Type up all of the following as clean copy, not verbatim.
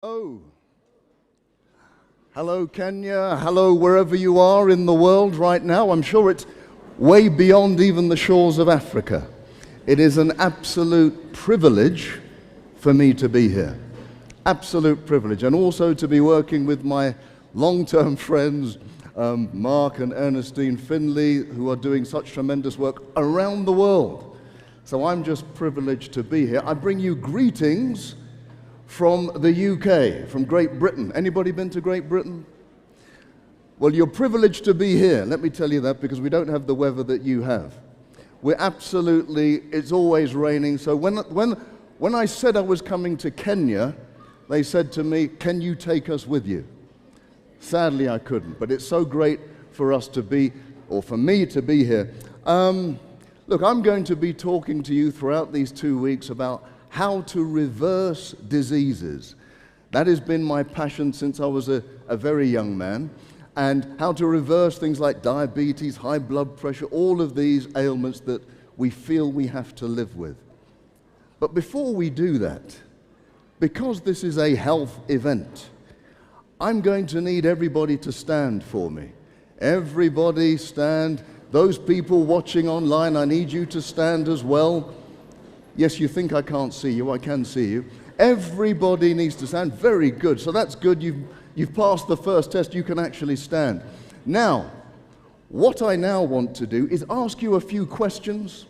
Oh, hello Kenya, hello wherever you are in the world right now. I'm sure it's way beyond even the shores of Africa. It is an absolute privilege for me to be here. Absolute privilege. And also to be working with my long-term friends, Mark and Ernestine Finley, who are doing such tremendous work around the world. So I'm just privileged to be here. I bring you greetings from the UK, from Great Britain. Anybody been to Great Britain? Well, you're privileged to be here. Let me tell you that, because we don't have the weather that you have. It's always raining. So when I said I was coming to Kenya, they said to me, "Can you take us with you?" Sadly, I couldn't, but it's so great for us to be, or for me to be here. Look, I'm going to be talking to you throughout these 2 weeks about how to reverse diseases. That has been my passion since I was a very young man, and how to reverse things like diabetes, high blood pressure, all of these ailments that we feel we have to live with. But before we do that, because this is a health event, I'm going to need everybody to stand for me. Everybody stand. Those people watching online, I need you to stand as well. Yes, you think I can't see you, I can see you. Everybody needs to stand. Very good. So that's good. You've passed the first test. You can actually stand. Now, what I now want to do is ask you a few questions.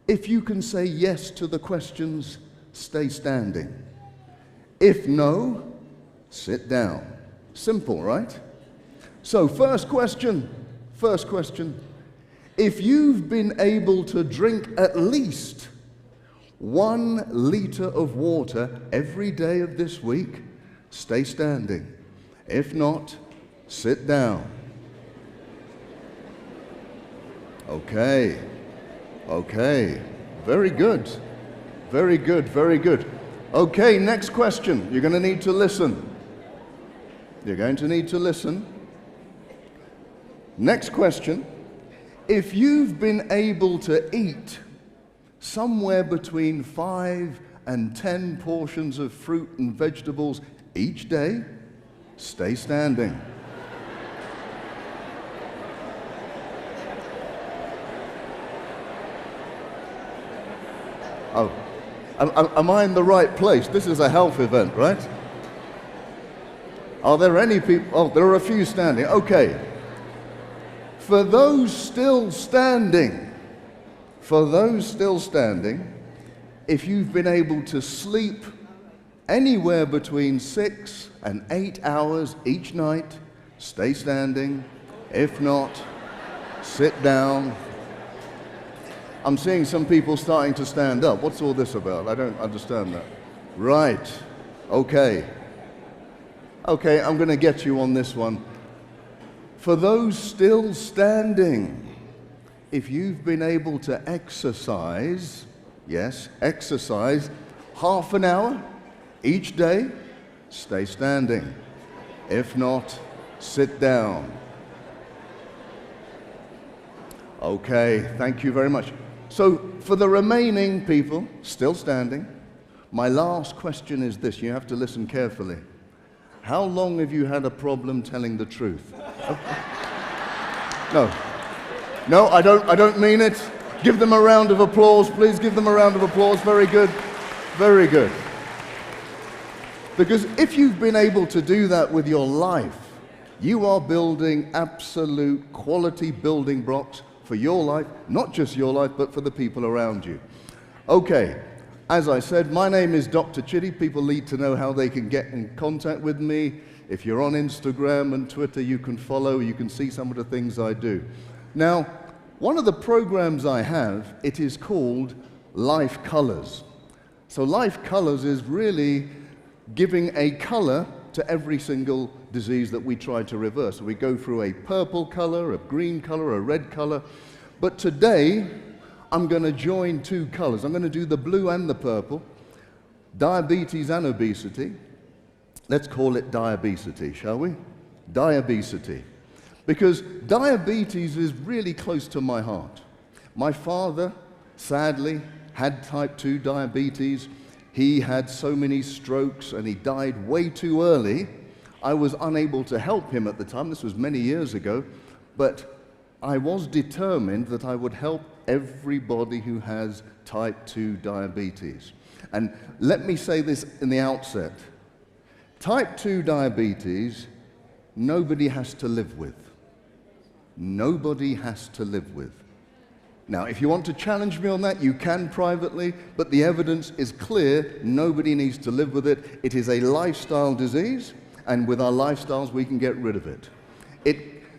If you can say yes to the questions, stay standing. If no, sit down. Simple, right? So first question. If you've been able to drink at least 1 liter of water every day of this week, stay standing. If not, sit down. Okay. Very good. Okay, next question. You're going to need to listen. Next question. If you've been able to eat somewhere between 5 and 10 portions of fruit and vegetables each day, stay standing. Oh, am I in the right place? This is a health event, right? Are there any people? Oh, there are a few standing. Okay. For those still standing, if you've been able to sleep anywhere between 6 and 8 hours each night, stay standing. If not, sit down. I'm seeing some people starting to stand up. What's all this about? I don't understand that. Right. Okay, I'm going to get you on this one. For those still standing, if you've been able to exercise, half an hour each day, stay standing. If not, sit down. Okay, thank you very much. So for the remaining people still standing, my last question is this. You have to listen carefully. How long have you had a problem telling the truth? No, I don't mean it. Give them a round of applause, please. Give them a round of applause. Very good. Because if you've been able to do that with your life, you are building absolute quality building blocks for your life, not just your life, but for the people around you. Okay, as I said, my name is Dr. Chidi. People need to know how they can get in contact with me. If you're on Instagram and Twitter, you can follow, you can see some of the things I do. Now, one of the programs I have, it is called Life Colors. So Life Colors is really giving a color to every single disease that we try to reverse. So we go through a purple color, a green color, a red color. But today, I'm going to join 2 colors. I'm going to do the blue and the purple, diabetes and obesity. Let's call it diabesity, shall we? Diabesity. Because diabetes is really close to my heart. My father, sadly, had type 2 diabetes. He had so many strokes and he died way too early. I was unable to help him at the time. This was many years ago. But I was determined that I would help everybody who has type 2 diabetes. And let me say this in the outset. Type 2 diabetes, nobody has to live with. Nobody has to live with. Now, if you want to challenge me on that, you can privately, but the evidence is clear. Nobody needs to live with it. It is a lifestyle disease, and with our lifestyles, we can get rid of it.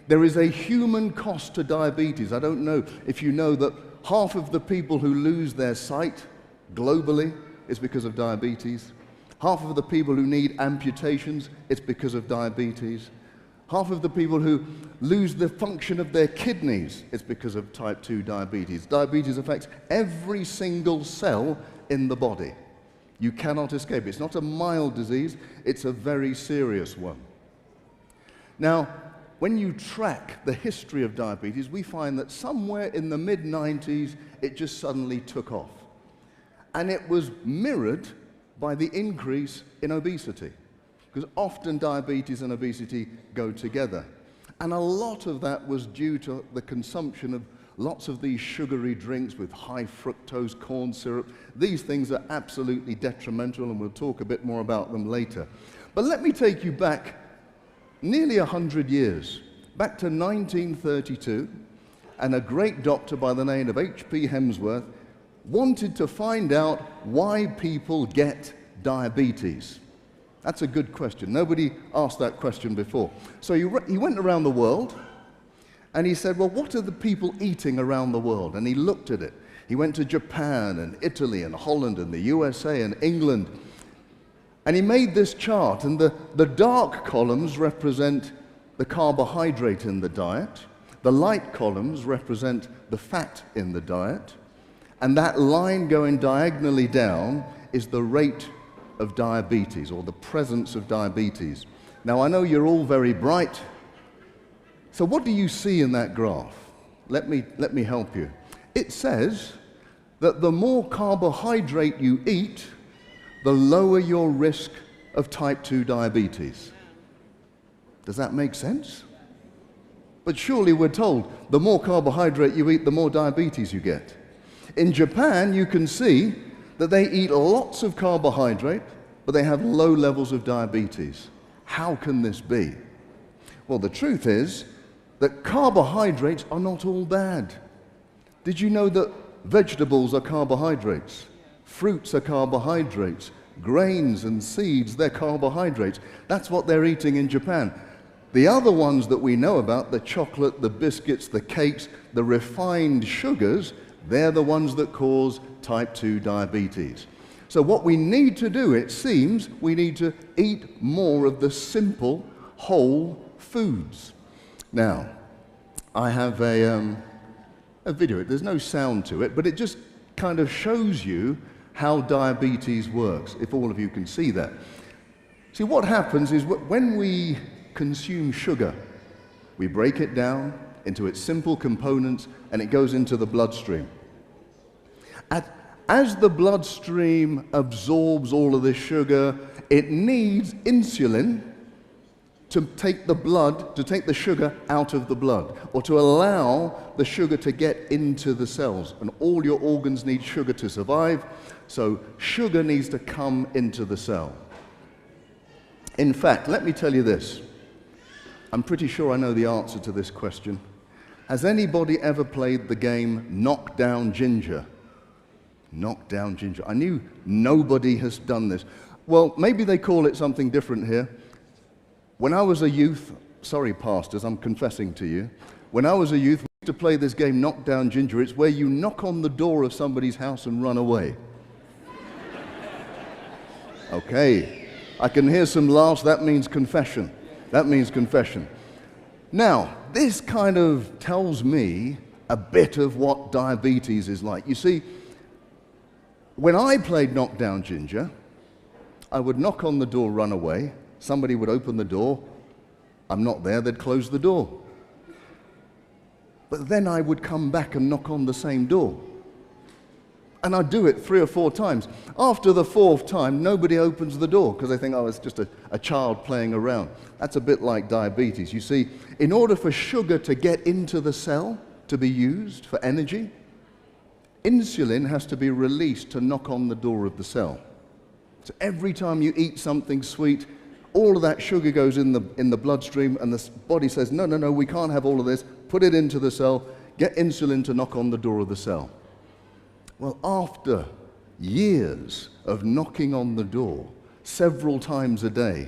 There is a human cost to diabetes. I don't know if you know that half of the people who lose their sight globally is because of diabetes. Half of the people who need amputations, it's because of diabetes. Half of the people who lose the function of their kidneys, it's because of type 2 diabetes. Diabetes affects every single cell in the body. You cannot escape. It's not a mild disease, it's a very serious one. Now, when you track the history of diabetes, we find that somewhere in the mid-90s, it just suddenly took off. And it was mirrored by the increase in obesity. Because often diabetes and obesity go together. And a lot of that was due to the consumption of lots of these sugary drinks with high fructose corn syrup. These things are absolutely detrimental, and we'll talk a bit more about them later. But let me take you back nearly 100 years, back to 1932, and a great doctor by the name of H.P. Hemsworth wanted to find out why people get diabetes. That's a good question. Nobody asked that question before. So he went around the world and he said, well, what are the people eating around the world? And he looked at it. He went to Japan and Italy and Holland and the USA and England. And he made this chart, and the dark columns represent the carbohydrate in the diet. The light columns represent the fat in the diet. And that line going diagonally down is the rate of diabetes, or the presence of diabetes. Now, I know you're all very bright. So what do you see in that graph? Let me help you. It says that the more carbohydrate you eat, the lower your risk of type 2 diabetes. Does that make sense? But surely we're told the more carbohydrate you eat, the more diabetes you get. In Japan, you can see that they eat lots of carbohydrate, but they have low levels of diabetes. How can this be? Well, the truth is that carbohydrates are not all bad. Did you know that vegetables are carbohydrates? Fruits are carbohydrates. Grains and seeds, they're carbohydrates. That's what they're eating in Japan. The other ones that we know about, the chocolate, the biscuits, the cakes, the refined sugars, they're the ones that cause type 2 diabetes. So what we need to do, it seems, we need to eat more of the simple, whole foods. Now, I have a video. There's no sound to it, but it just kind of shows you how diabetes works, if all of you can see that. See, what happens is when we consume sugar, we break it down into its simple components, and it goes into the bloodstream. As the bloodstream absorbs all of this sugar, it needs insulin to take the sugar out of the blood, or to allow the sugar to get into the cells. And all your organs need sugar to survive, so sugar needs to come into the cell. In fact, let me tell you this. I'm pretty sure I know the answer to this question. Has anybody ever played the game Knock Down Ginger? Knock Down Ginger. I knew nobody has done this. Well, maybe they call it something different here. When I was a youth, sorry pastors, I'm confessing to you. When I was a youth, we used to play this game Knock Down Ginger. It's where you knock on the door of somebody's house and run away. Okay, I can hear some laughs. That means confession. That means confession. Now, this kind of tells me a bit of what diabetes is like. You see, when I played Knock Down Ginger, I would knock on the door, run away. Somebody would open the door. I'm not there, they'd close the door. But then I would come back and knock on the same door. And I do it 3 or 4 times. After the 4th time, nobody opens the door because they think, oh, it's just a child playing around. That's a bit like diabetes. You see, in order for sugar to get into the cell to be used for energy, insulin has to be released to knock on the door of the cell. So every time you eat something sweet, all of that sugar goes in the bloodstream, and the body says, no, we can't have all of this. Put it into the cell, get insulin to knock on the door of the cell. Well, after years of knocking on the door several times a day,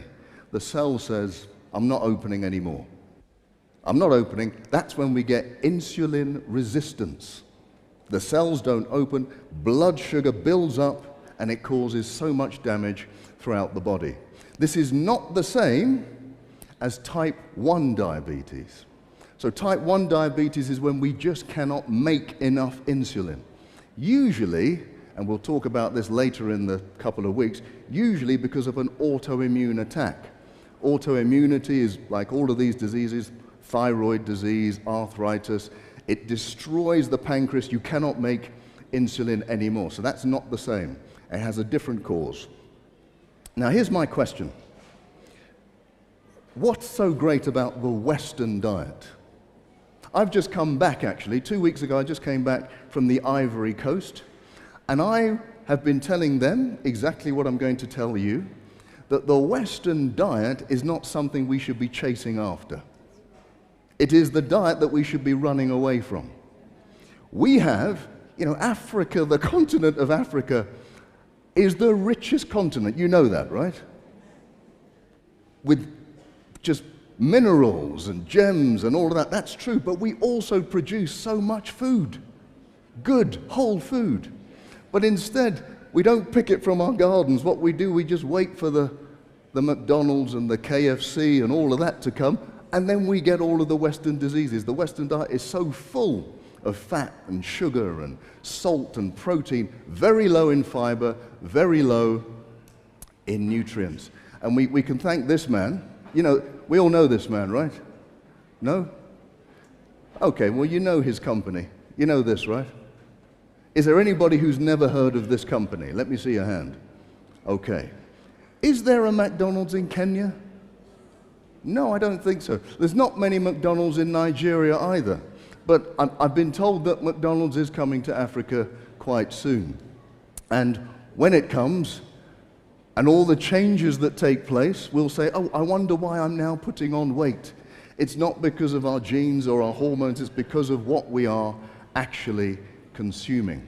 the cell says, I'm not opening anymore. I'm not opening. That's when we get insulin resistance. The cells don't open, blood sugar builds up, and it causes so much damage throughout the body. This is not the same as type 1 diabetes. So type 1 diabetes is when we just cannot make enough insulin. Usually, and we'll talk about this later in the couple of weeks, usually because of an autoimmune attack. Autoimmunity is like all of these diseases, thyroid disease, arthritis. It destroys the pancreas. You cannot make insulin anymore. So that's not the same. It has a different cause. Now here's my question. What's so great about the Western diet? I've just come back, actually. 2 weeks ago, I just came back from the Ivory Coast, and I have been telling them exactly what I'm going to tell you, that the Western diet is not something we should be chasing after. It is the diet that we should be running away from. We have, Africa, the continent of Africa, is the richest continent. You know that, right? With just minerals and gems and all of that. That's true, but we also produce so much food. Good, whole food. But instead, we don't pick it from our gardens. What we do, we just wait for the McDonald's and the KFC and all of that to come, and then we get all of the Western diseases. The Western diet is so full of fat and sugar and salt and protein, very low in fiber, very low in nutrients. And we can thank this man. We all know this man, right? No? Okay, well, you know his company. You know this, right? Is there anybody who's never heard of this company? Let me see your hand. Okay. Is there a McDonald's in Kenya? No, I don't think so. There's not many McDonald's in Nigeria either. But I've been told that McDonald's is coming to Africa quite soon. And when it comes, and all the changes that take place, we'll say, oh, I wonder why I'm now putting on weight. It's not because of our genes or our hormones, it's because of what we are actually consuming.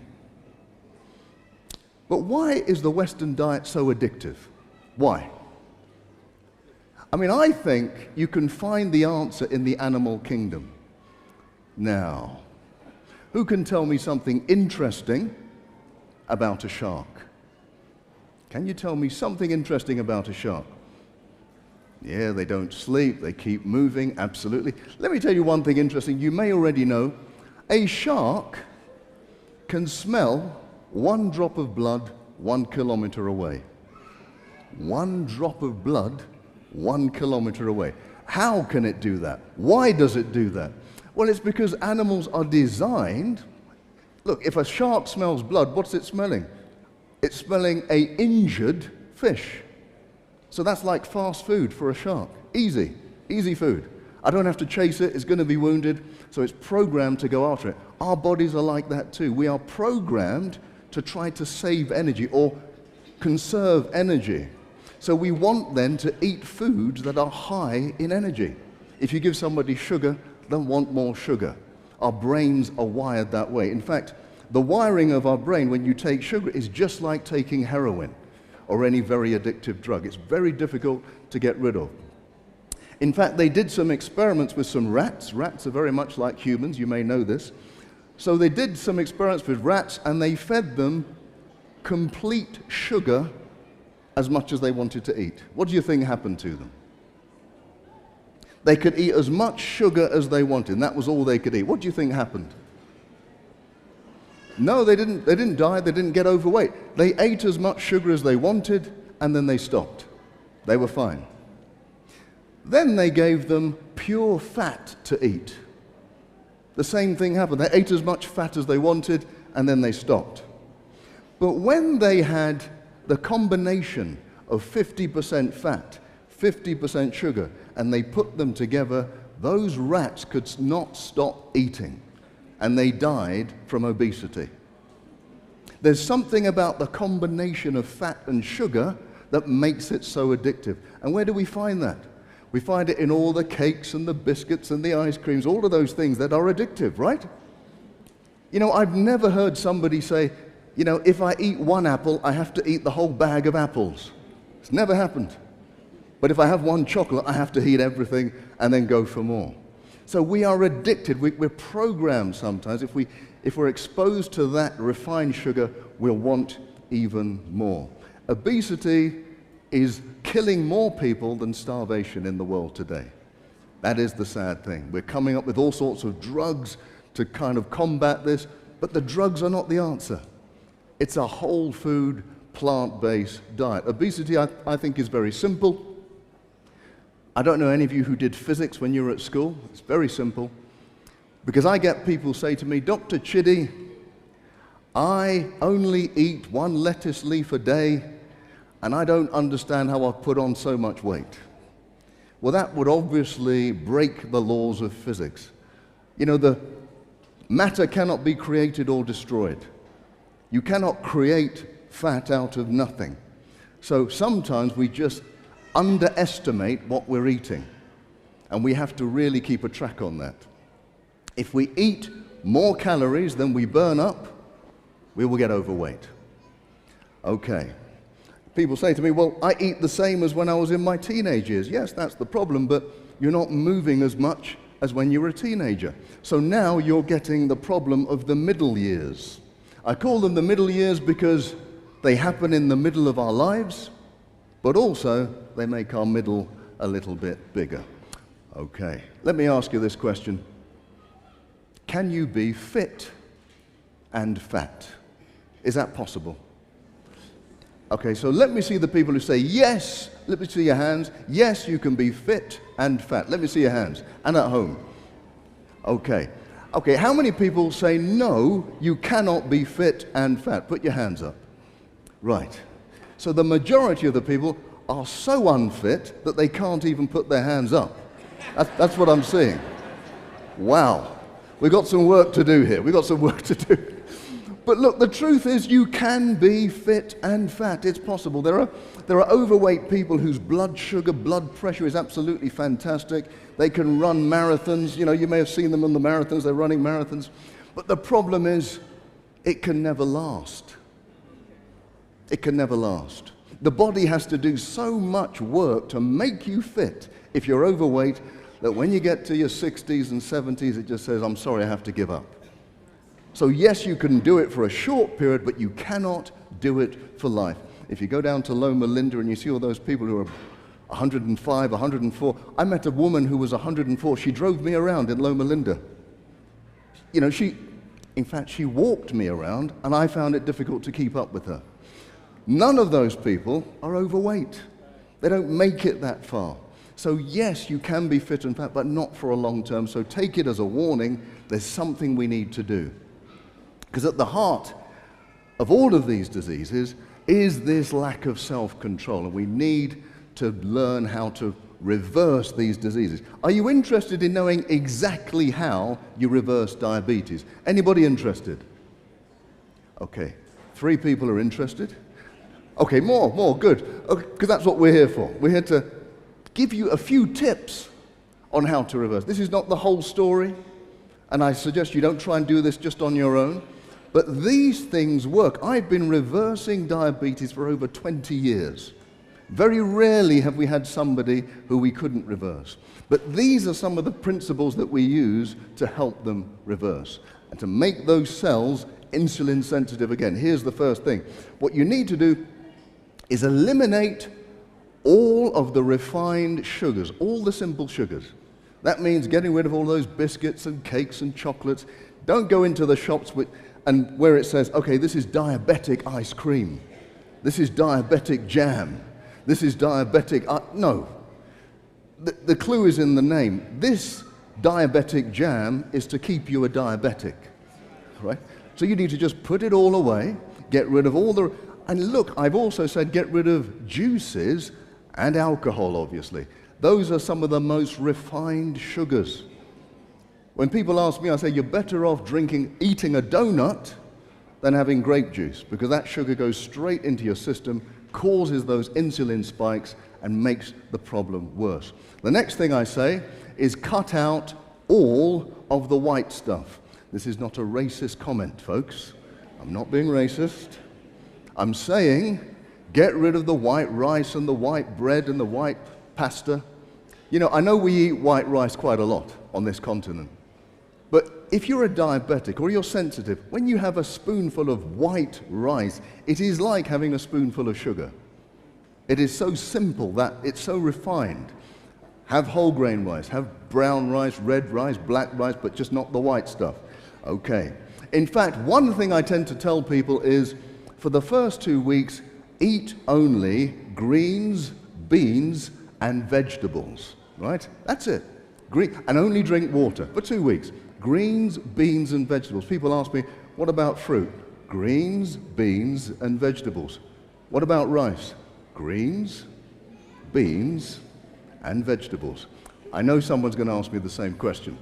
But why is the Western diet so addictive? Why? I think you can find the answer in the animal kingdom. Now, who can tell me something interesting about a shark? Can you tell me something interesting about a shark? Yeah, they don't sleep, they keep moving, absolutely. Let me tell you one thing interesting you may already know. A shark can smell 1 drop of blood 1 kilometer away. 1 drop of blood 1 kilometer away. How can it do that? Why does it do that? Well, it's because animals are designed. Look, if a shark smells blood, what's it smelling? It's smelling an injured fish. So that's like fast food for a shark. Easy food. I don't have to chase it, it's going to be wounded, so it's programmed to go after it. Our bodies are like that too. We are programmed to try to save energy or conserve energy. So we want then to eat foods that are high in energy. If you give somebody sugar, they'll want more sugar. Our brains are wired that way. In fact, the wiring of our brain when you take sugar is just like taking heroin or any very addictive drug. It's very difficult to get rid of. In fact, they did some experiments with some rats. Rats are very much like humans, you may know this. So they did some experiments with rats and they fed them complete sugar as much as they wanted to eat. What do you think happened to them? They could eat as much sugar as they wanted, and that was all they could eat. What do you think happened? No, they didn't die, they didn't get overweight. They ate as much sugar as they wanted, and then they stopped. They were fine. Then they gave them pure fat to eat. The same thing happened. They ate as much fat as they wanted, and then they stopped. But when they had the combination of 50% fat, 50% sugar, and they put them together, those rats could not stop eating, and they died from obesity. There's something about the combination of fat and sugar that makes it so addictive. And where do we find that? We find it in all the cakes and the biscuits and the ice creams, all of those things that are addictive, right? You know, I've never heard somebody say, you know, if I eat one apple, I have to eat the whole bag of apples. It's never happened. But if I have one chocolate, I have to eat everything and then go for more. So we are addicted. We're programmed sometimes. If we're exposed to that refined sugar, we'll want even more. Obesity is killing more people than starvation in the world today. That is the sad thing. We're coming up with all sorts of drugs to kind of combat this, but the drugs are not the answer. It's a whole food, plant-based diet. Obesity, I think, is very simple. I don't know any of you who did physics when you were at school. It's very simple. Because I get people say to me, Dr. Chidi, I only eat one lettuce leaf a day, and I don't understand how I've put on so much weight. Well, that would obviously break the laws of physics. You know, the matter cannot be created or destroyed. You cannot create fat out of nothing. So sometimes we just underestimate what we're eating, and we have to really keep a track on that. If we eat more calories than we burn up, we will get overweight. Okay. People say to me, well, I eat the same as when I was in my teenage years. Yes, that's the problem, but you're not moving as much as when you were a teenager. So now you're getting the problem of the middle years. I call them the middle years because they happen in the middle of our lives, but also they make our middle a little bit bigger. Okay, let me ask you this question. Can you be fit and fat? Is that possible? Okay, so let me see the people who say yes. Let me see your hands. Yes, you can be fit and fat. Let me see your hands. And at home. Okay. Okay, how many people say no, you cannot be fit and fat? Put your hands up. Right. So the majority of the people are so unfit that they can't even put their hands up. That's what I'm seeing. Wow. We've got some work to do here. We've got some work to do. But look, the truth is you can be fit and fat. It's possible. There are overweight people whose blood sugar, blood pressure is absolutely fantastic. They can run marathons. You know, you may have seen them on the marathons. They're running marathons. But the problem is it can never last. It can never last. The body has to do so much work to make you fit if you're overweight that when you get to your 60s and 70s, it just says, I'm sorry, I have to give up. So yes, you can do it for a short period, but you cannot do it for life. If you go down to Loma Linda and you see all those people who are 105, 104. I met a woman who was 104. She drove me around in Loma Linda. You know, in fact, she walked me around, and I found it difficult to keep up with her. None of those people are overweight. They don't make it that far. So yes, you can be fit and fat, but not for a long term. So take it as a warning. There's something we need to do. Because at the heart of all of these diseases is this lack of self-control, and we need to learn how to reverse these diseases. Are you interested in knowing exactly how you reverse diabetes? Anybody interested? Okay, 3 people are interested. Okay, more, good. Because that's what we're here for. We're here to give you a few tips on how to reverse. This is not the whole story, and I suggest you don't try and do this just on your own. But these things work. I've been reversing diabetes for over 20 years. Very rarely have we had somebody who we couldn't reverse. But these are some of the principles that we use to help them reverse and to make those cells insulin sensitive again. Here's the first thing. What you need to do is eliminate all of the refined sugars, all the simple sugars. That means getting rid of all those biscuits and cakes and chocolates. Don't go into the shops and where it says, okay, this is diabetic ice cream. This is diabetic jam. This is diabetic, no. The clue is in the name. This diabetic jam is to keep you a diabetic, right? So you need to just put it all away. get rid of all the... And look, I've also said get rid of juices and alcohol, obviously. Those are some of the most refined sugars. When people ask me, I say, you're better off eating a donut than having grape juice, because that sugar goes straight into your system, causes those insulin spikes, and makes the problem worse. The next thing I say is cut out all of the white stuff. This is not a racist comment, folks. I'm not being racist. I'm saying get rid of the white rice and the white bread and the white pasta. You know, I know we eat white rice quite a lot on this continent. But if you're a diabetic or you're sensitive, when you have a spoonful of white rice, it is like having a spoonful of sugar. It is so simple, that it's so refined. Have whole grain rice, have brown rice, red rice, black rice, but just not the white stuff. Okay. In fact, one thing I tend to tell people is, for the first 2 weeks, eat only greens, beans, and vegetables. Right? That's it. And only drink water for 2 weeks. Greens, beans, and vegetables. People ask me, what about fruit? Greens, beans, and vegetables. What about rice? Greens, beans, and vegetables. I know someone's going to ask me the same question.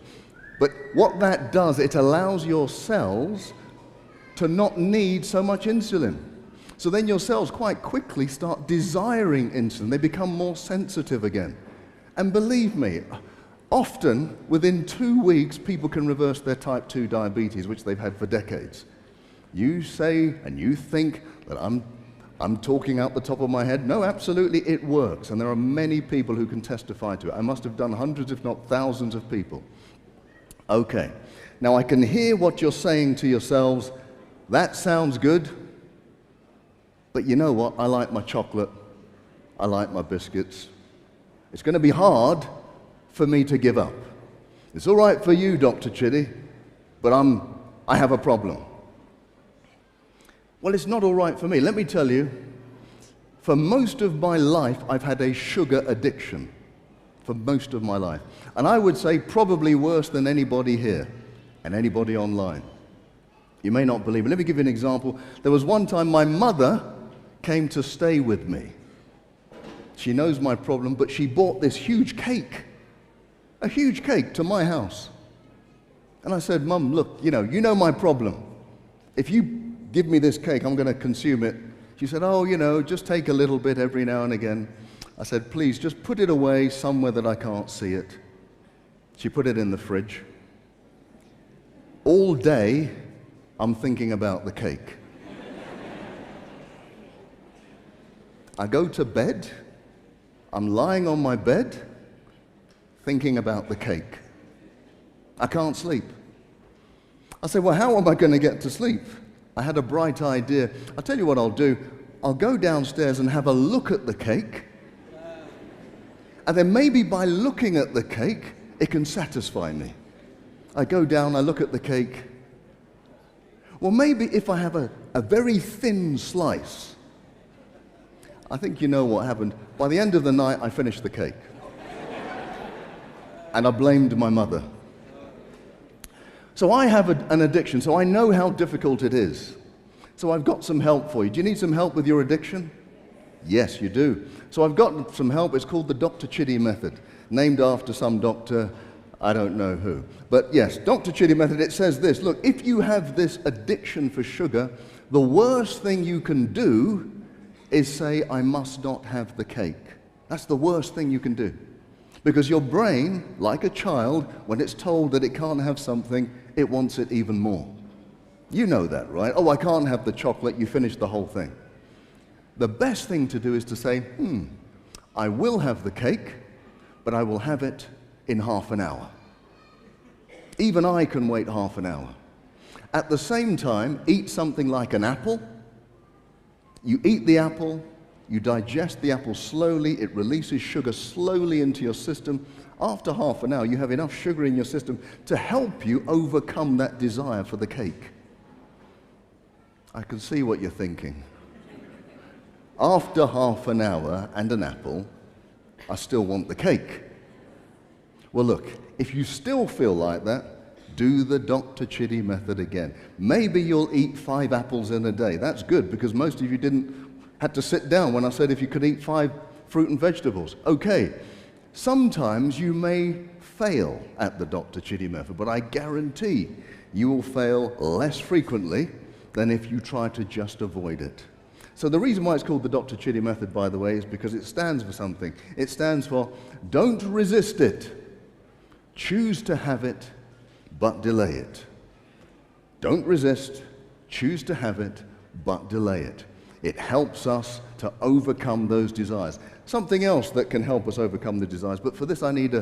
But what that does, it allows your cells to not need so much insulin. So then your cells quite quickly start desiring insulin. They become more sensitive again. And believe me, often, within 2 weeks, people can reverse their type 2 diabetes, which they've had for decades. You say and you think that I'm talking out the top of my head. No, absolutely, it works. And there are many people who can testify to it. I must have done hundreds, if not thousands of people. Okay. Now, I can hear what you're saying to yourselves. That sounds good. But you know what? I like my chocolate. I like my biscuits. It's going to be hard for me to give up. It's all right for you, Dr. Chidi, but I have a problem. Well, it's not all right for me. Let me tell you, for most of my life, I've had a sugar addiction. For most of my life. And I would say probably worse than anybody here and anybody online. You may not believe it. Let me give you an example. There was one time my mother came to stay with me. She knows my problem, but she bought this huge cake. A huge cake to my house. And I said, Mum, look, you know my problem. If you give me this cake, I'm going to consume it. She said, oh, just take a little bit every now and again. I said, please, just put it away somewhere that I can't see it. She put it in the fridge. All day, I'm thinking about the cake. I go to bed. I'm lying on my bed, thinking about the cake. I can't sleep. I said, well, how am I going to get to sleep? I had a bright idea. I'll tell you what I'll do. I'll go downstairs and have a look at the cake. And then maybe by looking at the cake, it can satisfy me. I go down, I look at the cake. Well, maybe if I have a very thin slice, I think you know what happened. By the end of the night, I finished the cake. And I blamed my mother. So I have an addiction, so I know how difficult it is. So I've got some help for you. Do you need some help with your addiction? Yes, you do. So I've got some help. It's called the Dr. Chidi method, named after some doctor, I don't know who. But yes, Dr. Chidi method, it says this. Look, if you have this addiction for sugar, the worst thing you can do is say, I must not have the cake. That's the worst thing you can do. Because your brain, like a child, when it's told that it can't have something, it wants it even more. You know that, right? Oh, I can't have the chocolate. You finish the whole thing. The best thing to do is to say, I will have the cake, but I will have it in half an hour. Even I can wait half an hour. At the same time, eat something like an apple. You eat the apple, you digest the apple slowly, it releases sugar slowly into your system. After half an hour, you have enough sugar in your system to help you overcome that desire for the cake. I can see what you're thinking. After half an hour and an apple, I still want the cake. Well, look, if you still feel like that, do the Dr. Chidi method again. Maybe you'll eat 5 apples in a day. That's good, because most of you had to sit down when I said if you could eat 5 fruit and vegetables. Okay, sometimes you may fail at the Dr. Chidi method, but I guarantee you will fail less frequently than if you try to just avoid it. So the reason why it's called the Dr. Chidi method, by the way, is because it stands for something. It stands for don't resist it, choose to have it, but delay it. Don't resist, choose to have it, but delay it. It helps us to overcome those desires. Something else that can help us overcome the desires, but for this I need a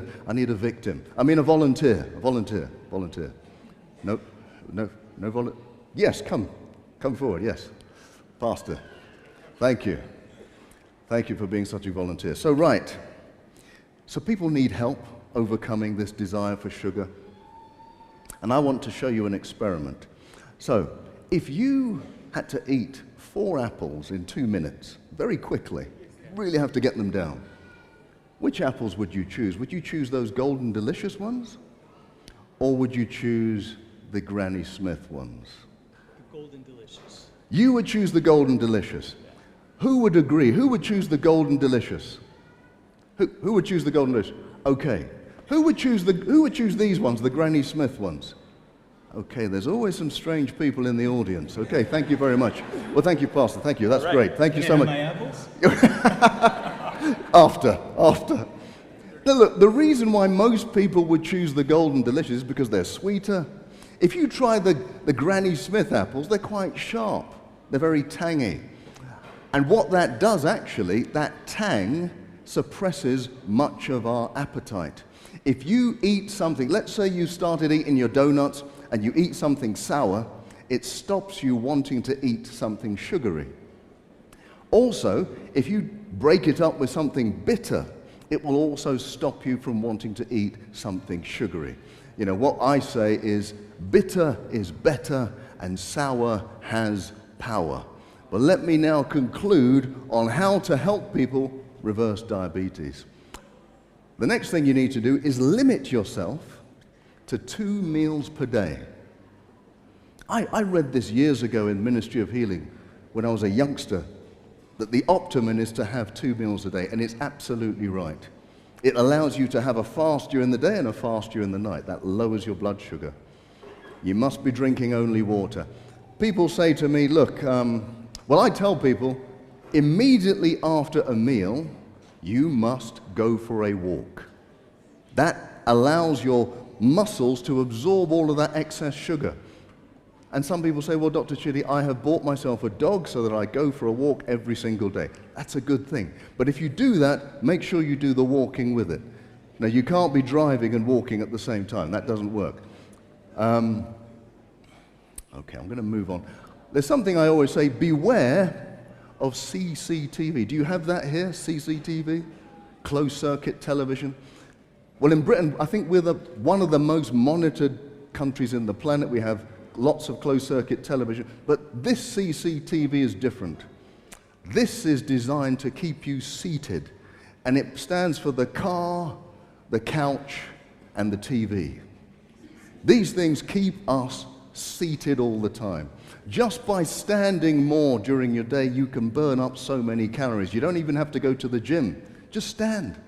volunteer. No volunteer. Yes, come forward, yes. Pastor, thank you. Thank you for being such a volunteer. So people need help overcoming this desire for sugar. And I want to show you an experiment. So, if you had to eat 4 apples in 2 minutes, very quickly, really have to get them down, which apples would you choose? Would you choose those golden delicious ones? Or would you choose the Granny Smith ones? The golden delicious. You would choose the golden delicious. Who would agree? Who would choose the golden delicious? Who would choose the golden delicious? Okay. Who would choose these ones, the Granny Smith ones? Okay, there's always some strange people in the audience. Okay, thank you very much. Well, thank you, Pastor. Thank you. That's great. Thank you so much. My apples? After. Now look, the reason why most people would choose the golden delicious is because they're sweeter. If you try the Granny Smith apples, they're quite sharp. They're very tangy. And what that does actually, that tang suppresses much of our appetite. If you eat something, let's say you started eating your donuts and you eat something sour, it stops you wanting to eat something sugary. Also, if you break it up with something bitter, it will also stop you from wanting to eat something sugary. You know, what I say is bitter is better and sour has power. But let me now conclude on how to help people reverse diabetes. The next thing you need to do is limit yourself to 2 meals per day. I read this years ago in Ministry of Healing when I was a youngster, that the optimum is to have 2 meals a day, and it's absolutely right. It allows you to have a fast during the day and a fast during the night. That lowers your blood sugar. You must be drinking only water. People say to me, look, I tell people, immediately after a meal, you must go for a walk. That allows your muscles to absorb all of that excess sugar. And some people say, well, Dr. Chidi, I have bought myself a dog so that I go for a walk every single day. That's a good thing. But if you do that, make sure you do the walking with it. Now, you can't be driving and walking at the same time. That doesn't work. Okay, I'm going to move on. There's something I always say, beware of CCTV. Do you have that here, CCTV? Closed circuit television. Well, in Britain, I think we're one of the most monitored countries in the planet. We have lots of closed circuit television, but this CCTV is different. This is designed to keep you seated, and it stands for the car, the couch, and the TV. These things keep us seated all the time. Just by standing more during your day, you can burn up so many calories. You don't even have to go to the gym. Just stand.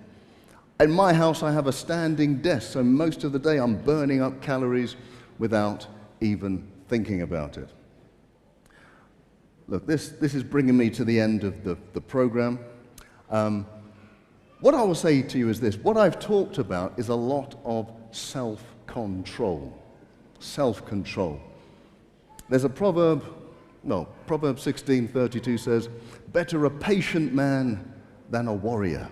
In my house, I have a standing desk, so most of the day I'm burning up calories without even thinking about it. Look, this is bringing me to the end of the program. What I will say to you is this. What I've talked about is a lot of self-control. Self-control. There's a proverb, Proverbs 16:32 says, better a patient man than a warrior,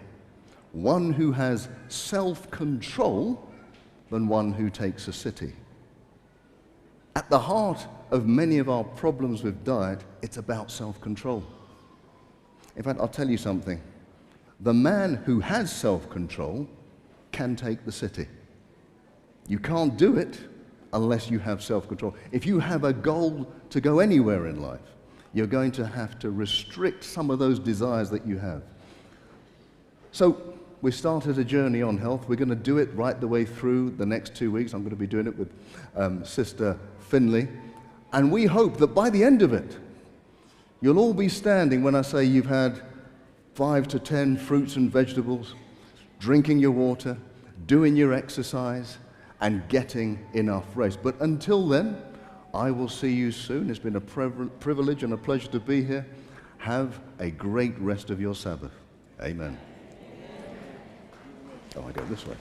one who has self-control than one who takes a city. At the heart of many of our problems with diet, it's about self-control. In fact, I'll tell you something. The man who has self-control can take the city. You can't do it unless you have self-control. If you have a goal to go anywhere in life, you're going to have to restrict some of those desires that you have. So we started a journey on health. We're going to do it right the way through the next 2 weeks. I'm going to be doing it with Sister Finley. And we hope that by the end of it, you'll all be standing when I say you've had 5 to 10 fruits and vegetables, drinking your water, doing your exercise, and getting enough rest. But until then, I will see you soon. It's been a privilege and a pleasure to be here. Have a great rest of your Sabbath. Amen. Oh, I go this way.